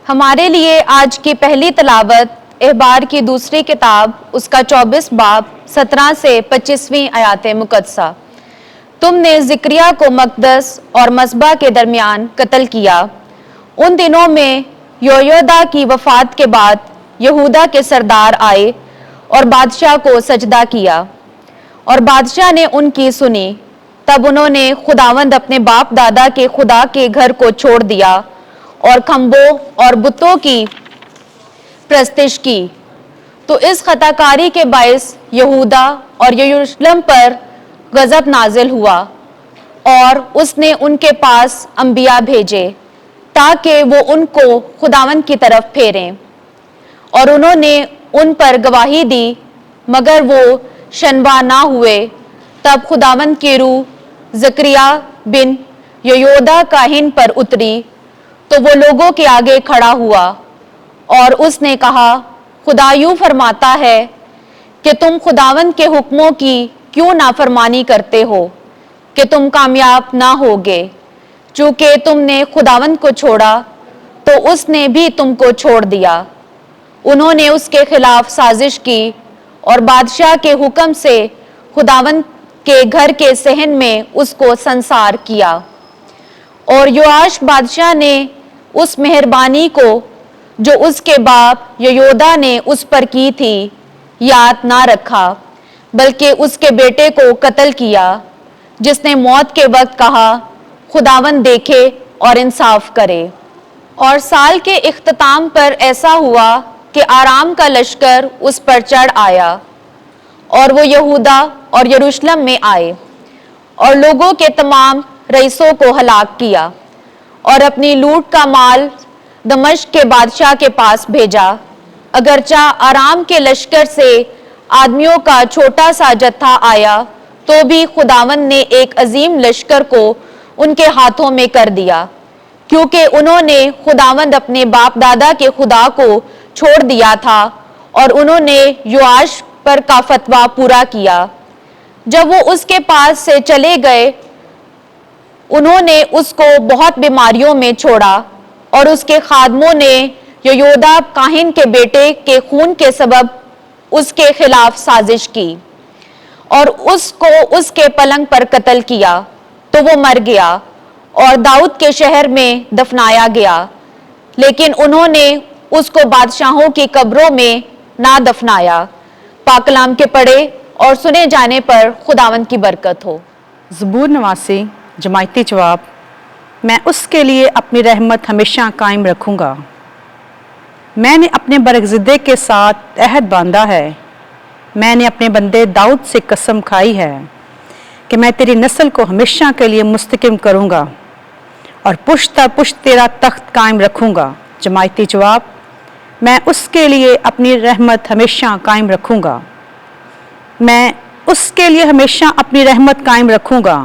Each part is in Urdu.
ہمارے لیے آج کی پہلی تلاوت احبار کی دوسری کتاب اس کا 24 باب 17 سے 25ویں آیات مقدسہ۔ تم نے زکریا کو مقدس اور مذبح کے درمیان قتل کیا۔ ان دنوں میں یہویدا کی وفات کے بعد یہودا کے سردار آئے اور بادشاہ کو سجدہ کیا، اور بادشاہ نے ان کی سنی۔ تب انہوں نے خداوند اپنے باپ دادا کے خدا کے گھر کو چھوڑ دیا اور کھمبوں اور بتوں کی پرستش کی۔ تو اس خطا کاری کے باعث یہودا اور یروشلم پر غضب نازل ہوا، اور اس نے ان کے پاس انبیاء بھیجے تاکہ وہ ان کو خداوند کی طرف پھیریں، اور انہوں نے ان پر گواہی دی مگر وہ شنوا نہ ہوئے۔ تب خداوند کی روح زکریا بن یہودا کاہن پر اتری، تو وہ لوگوں کے آگے کھڑا ہوا اور اس نے کہا، خدا یوں فرماتا ہے کہ تم خداوند کے حکموں کی کیوں نافرمانی کرتے ہو کہ تم کامیاب نہ ہوگے؟ چونکہ تم نے خداوند کو چھوڑا تو اس نے بھی تم کو چھوڑ دیا۔ انہوں نے اس کے خلاف سازش کی اور بادشاہ کے حکم سے خداوند کے گھر کے صحن میں اس کو سنسار کیا، اور یوآش بادشاہ نے اس مہربانی کو جو اس کے باپ یہودا نے اس پر کی تھی یاد نہ رکھا، بلکہ اس کے بیٹے کو قتل کیا، جس نے موت کے وقت کہا، خداوند دیکھے اور انصاف کرے۔ اور سال کے اختتام پر ایسا ہوا کہ آرام کا لشکر اس پر چڑھ آیا، اور وہ یہودا اور یروشلم میں آئے اور لوگوں کے تمام رئیسوں کو ہلاک کیا، اور اپنی لوٹ کا مال دمشق کے بادشاہ کے پاس بھیجا۔ اگرچہ آرام کے لشکر سے آدمیوں کا چھوٹا سا جتھا آیا، تو بھی خداوند نے ایک عظیم لشکر کو ان کے ہاتھوں میں کر دیا، کیونکہ انہوں نے خداوند اپنے باپ دادا کے خدا کو چھوڑ دیا تھا، اور انہوں نے یوآش پر کا فتویٰ پورا کیا۔ جب وہ اس کے پاس سے چلے گئے، انہوں نے اس کو بہت بیماریوں میں چھوڑا، اور اس کے خادموں نے یہودا کاہن کے بیٹے کے خون کے سبب اس کے خلاف سازش کی اور اس کو اس کے پلنگ پر قتل کیا، تو وہ مر گیا اور داؤد کے شہر میں دفنایا گیا۔ لیکن انہوں نے اس کو بادشاہوں کی قبروں میں نہ دفنایا۔ پاک کلام کے پڑھے اور سنے جانے پر خداوند کی برکت ہو۔ زبور نواسی جماعتی جواب: میں اس کے لیے اپنی رحمت ہمیشہ قائم رکھوں گا۔ میں نے اپنے برگزیدے کے ساتھ عہد باندھا ہے، میں نے اپنے بندے داؤد سے قسم کھائی ہے کہ میں تیری نسل کو ہمیشہ کے لیے مستحکم کروں گا اور پشت در پشت تیرا تخت قائم رکھوں گا۔ جماعتی جواب: میں اس کے لیے اپنی رحمت ہمیشہ قائم رکھوں گا۔ میں اس کے لیے ہمیشہ اپنی رحمت قائم رکھوں گا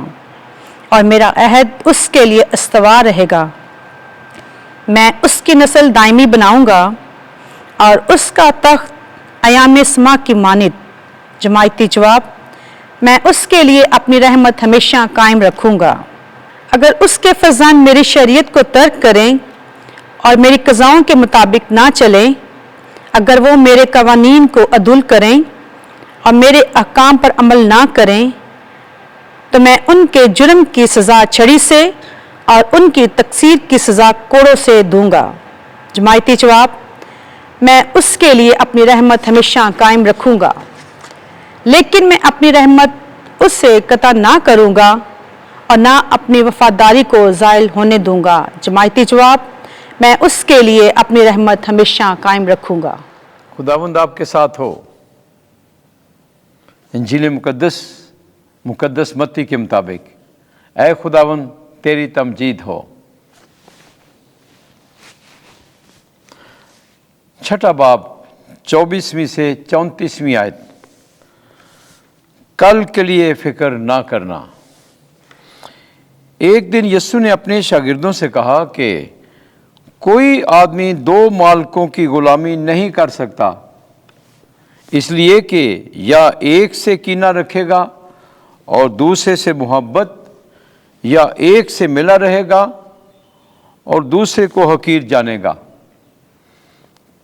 اور میرا عہد اس کے لیے استوار رہے گا۔ میں اس کی نسل دائمی بناؤں گا اور اس کا تخت ایام سما کی مانند۔ جماعتی جواب: میں اس کے لیے اپنی رحمت ہمیشہ قائم رکھوں گا۔ اگر اس کے فرزند میری شریعت کو ترک کریں اور میری قضاؤں کے مطابق نہ چلیں، اگر وہ میرے قوانین کو عدول کریں اور میرے احکام پر عمل نہ کریں، تو میں ان کے جرم کی سزا چھڑی سے اور ان کی تقصیر کی سزا کوڑوں سے دوں گا۔ جماعتی جواب: میں اس کے لیے اپنی رحمت ہمیشہ قائم رکھوں گا، لیکن میں اپنی رحمت اس سے قطع نہ کروں گا اور نہ اپنی وفاداری کو زائل ہونے دوں گا۔ جماعتی جواب: میں اس کے لیے اپنی رحمت ہمیشہ قائم رکھوں گا۔ خداوند آپ کے ساتھ ہو۔ انجیل مقدس متی کے مطابق اے خداوند تیری تمجید ہو۔ چھٹا باب 24ویں سے 34ویں آیت: کل کے لیے فکر نہ کرنا۔ ایک دن یسوع نے اپنے شاگردوں سے کہا کہ کوئی آدمی دو مالکوں کی غلامی نہیں کر سکتا، اس لیے کہ یا ایک سے کینہ رکھے گا اور دوسرے سے محبت، یا ایک سے ملا رہے گا اور دوسرے کو حقیر جانے گا۔